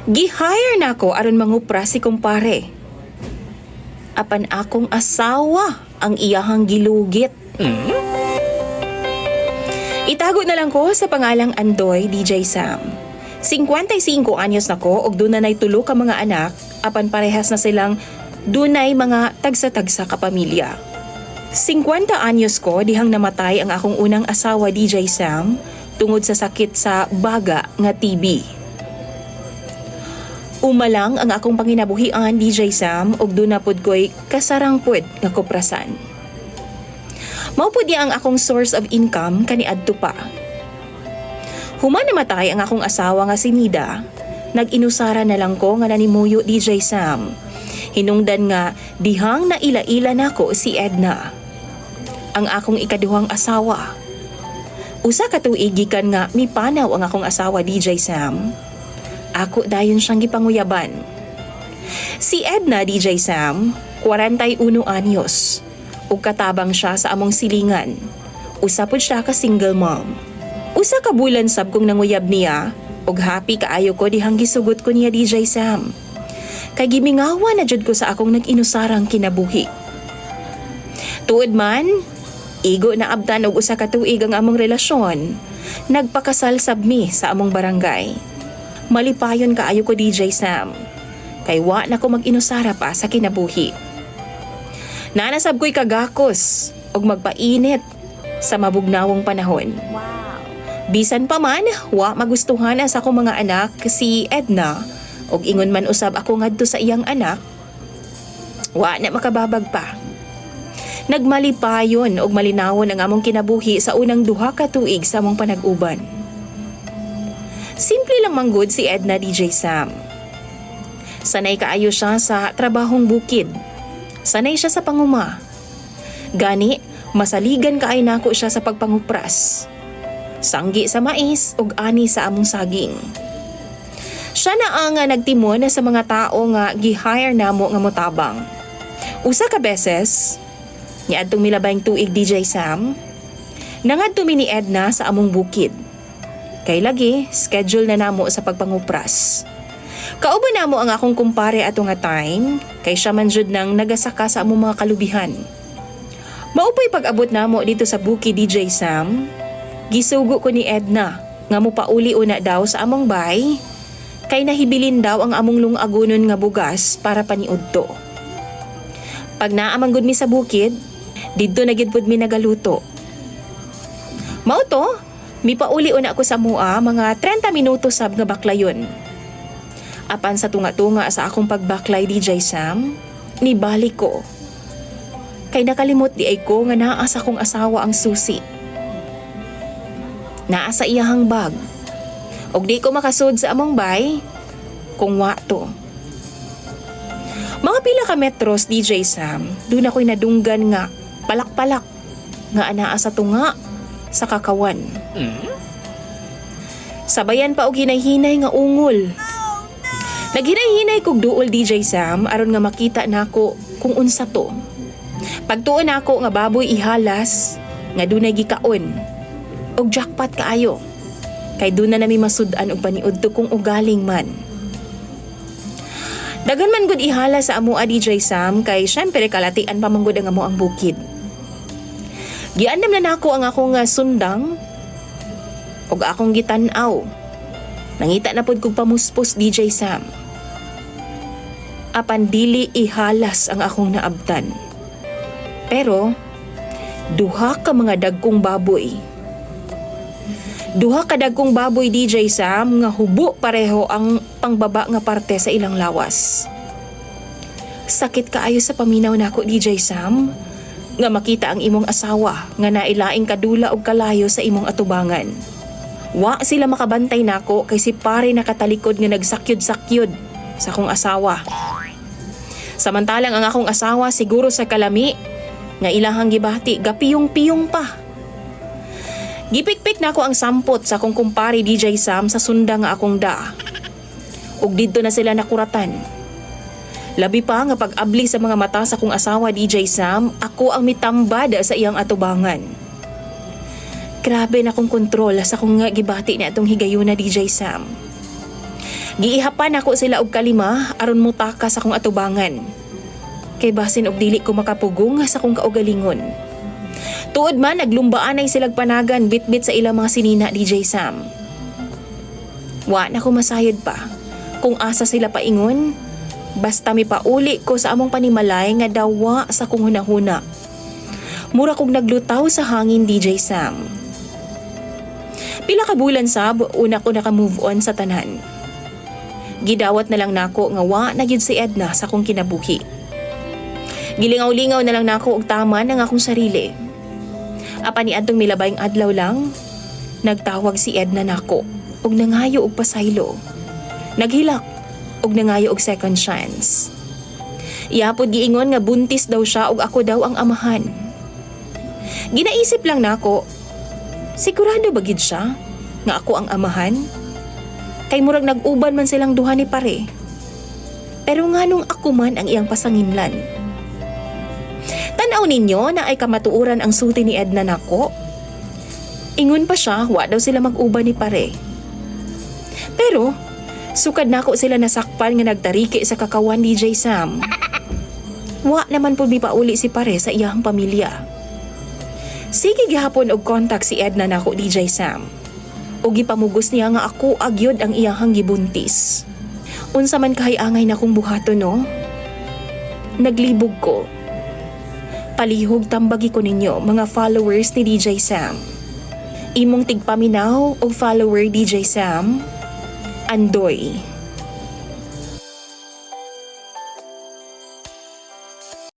Gi-hire na ko aron mangupra si kumpare. Apan akong asawa ang iyahang gilugit. Itago na lang ko sa pangalang Andoy, DJ Sam. 55 anyos na ko og dunay tulo ka mga anak, apan parehas na silang dunay mga tagsa-tagsa ka pamilya. 50 anyos ko dihang namatay ang akong unang asawa, DJ Sam, tungod sa sakit sa baga nga TB. Umalang ang akong panginabuhian, DJ Sam, og duna pod ko'y kasarangpod nga koprasan. Mao pod ang akong source of income kaniadto pa. Human namatay ang akong asawa nga si Nida, nag-inusara na lang ko nga nanimuyo, DJ Sam. Hinungdan nga dihang naila-ila nako si Edna, ang akong ikaduhang asawa. Usa ka tuig gikan nga mipanaw ang akong asawa, DJ Sam. Ako dayon siyang gipanguyaban. Si Edna, DJ Sam, 41 anyos. Ug katabang siya sa among silingan. Usa pod siya ka single mom. Usa ka bulan sab kong nanguyab niya, ug happy kaayo ko dihang gisugot ko niya, DJ Sam. Kay gimingawa na jud ko sa akong nag-inusarang kinabuhi. Tuod man, igo na abtan og usa ka tuig ang among relasyon. Nagpakasal sab mi sa among barangay. Malipayon kaayo ko, DJ Sam. Kay wa na ko mag-inusara pa sa kinabuhi. Nanasab ko'y kagakos og magpainit sa mabugnawong panahon. Bisan pa man, wa magustuhan sa akong mga anak si Edna og ingon man usab ako ngadto sa iyang anak, wa na makababag pa. Nagmalipayon og malinawon ang among kinabuhi sa unang duha ka tuig sa among panag-uban. Simple lang manggod si Edna, DJ Sam. Sanay kaayo siya sa trabahong bukid. Sanay siya sa panguma. Gani, masaligan kaay nako siya sa pagpangupras. Sanggi sa mais ug ani sa among saging. Siya na ang nagtimon sa mga tao nga gi-hire namo nga motabang. Usa ka beses, niadtong milabayng tuig, DJ Sam, nangadto mi ni Edna sa among bukid. Kay lagi, schedule na namo sa pagpangupras. Kauban namo ang akong kumpare ato nga time, kay siya man jud nang nagasaka sa among mga kalubihan. Maupay pag-abot namo dito sa bukid, DJ Sam, gisugo ko ni Edna nga mopauli una daw sa among bay, kay nahibilin daw ang among lungagonon nga bugas para paniudto. Pag naamanggod mi sa bukid, didto na gid pud mi nagaluto. Mao to, mipauli una ako sa mua mga 30 minuto sab nga baklayon. Apan sa tunga-tunga sa akong pagbaklay, DJ Sam, nibalik ko. Kay nakalimot di ay ko nga naa sa akong asawa ang susi. Naa sa iyahang bag. Og di ko makasud sa among bay kung wa to. Mga pila ka metros, DJ Sam, doon ako'y nadunggan nga palak-palak nga anaa sa tunga sa kakawan. Sabayan pa og hinay-hinay nga ungol. Naghinay-hinay kog duol, DJ Sam, aron nga makita nako kung unsa to. Pagtuon nako nga baboy ihalas nga dunay gikaon. Og jackpot kaayo. Kay doon na nami masud-an og paniudto kung ugaling man. Dagan man gud ihala sa amo, DJ Sam, kay syempre kalatian pa man gud ang amo ang bukid. Giandam na nako ang akong sundang og akong gitan-aw. Nangita na pod kog pamuspos, DJ Sam. Apan dili ihalas ang akong naabtan. Pero duha ka mga dagkong baboy. Duha ka dagkong baboy, DJ Sam, nga hubo pareho ang pangbaba nga parte sa ilang lawas. Sakit kaayo sa paminaw nako, DJ Sam, nga makita ang imong asawa nga nailaing kadula og kalayo sa imong atubangan. Wa sila makabantay nako kay si pare nakatalikod nga nagsakyod-sakyod sa akong asawa. Samantalang ang akong asawa siguro sa kalami nga ilahang gibati gapiyong-piyong pa. Gipikpik nako ang sampot sa akong kumpare, DJ Sam, sa sunda nga akong da. Ug didto na sila nakuratan. Labi pa nga pag-abli sa mga mata sa akong asawa, DJ Sam, ako ang mitambada sa iyang atubangan. Grabe na kong kontrol sa akong gibati na atong higayuna, DJ Sam. Giihapan ako sila og kalima aron mutaka sa akong atubangan. Kay basin og dili ko makapugong sa akong kaugalingon. Tuod man naglumbaan ay silag panagan bitbit sa ilang mga sinina, DJ Sam. Wa na ko masayod pa kung asa sila paingon, basta mi pauli ko sa among panimalay nga dawa sa kong hunahuna. Mura kong naglutaw sa hangin, DJ Sam. Pila ka bulan sab, una ko naka-move on sa tanan. Gidawat na lang nako nga wa na gyud si Edna sa akong kinabuhi. Gilingaw-lingaw na lang nako og tama ng akong sarili. Apan niadtong milabayng adlaw lang, nagtawag si Edna nako og nangayo og pasaylo. Naghilak og nangayo og second chance. Iapod giingon nga buntis daw siya og ako daw ang amahan. Ginaisip lang nako, sigurado ba gid siya nga ako ang amahan? Kay murag nag-uban man silang duha ni pare. Pero nganong ako man ang iyang pasanginlan. Tanaw ninyo na ay kamatuuran ang sulti ni Edna nako. Ingon pa siya, wa daw sila mag-uban ni pare. Pero, sukad nako sila nasakpan nga nagtariki sa kakawan, DJ Sam. Wa naman po mi pauli si pare sa iyang pamilya. Sige gihapon og contact si Edna nako, DJ Sam. O gipamugos niya nga ako agyod ang iyang gibuntis. Unsa man kahay-angay na kong buhato, no? Naglibog ko. Palihog tambagi ko ninyo, mga followers ni DJ Sam. Imong tigpaminaw o follower DJ Sam, Andoy.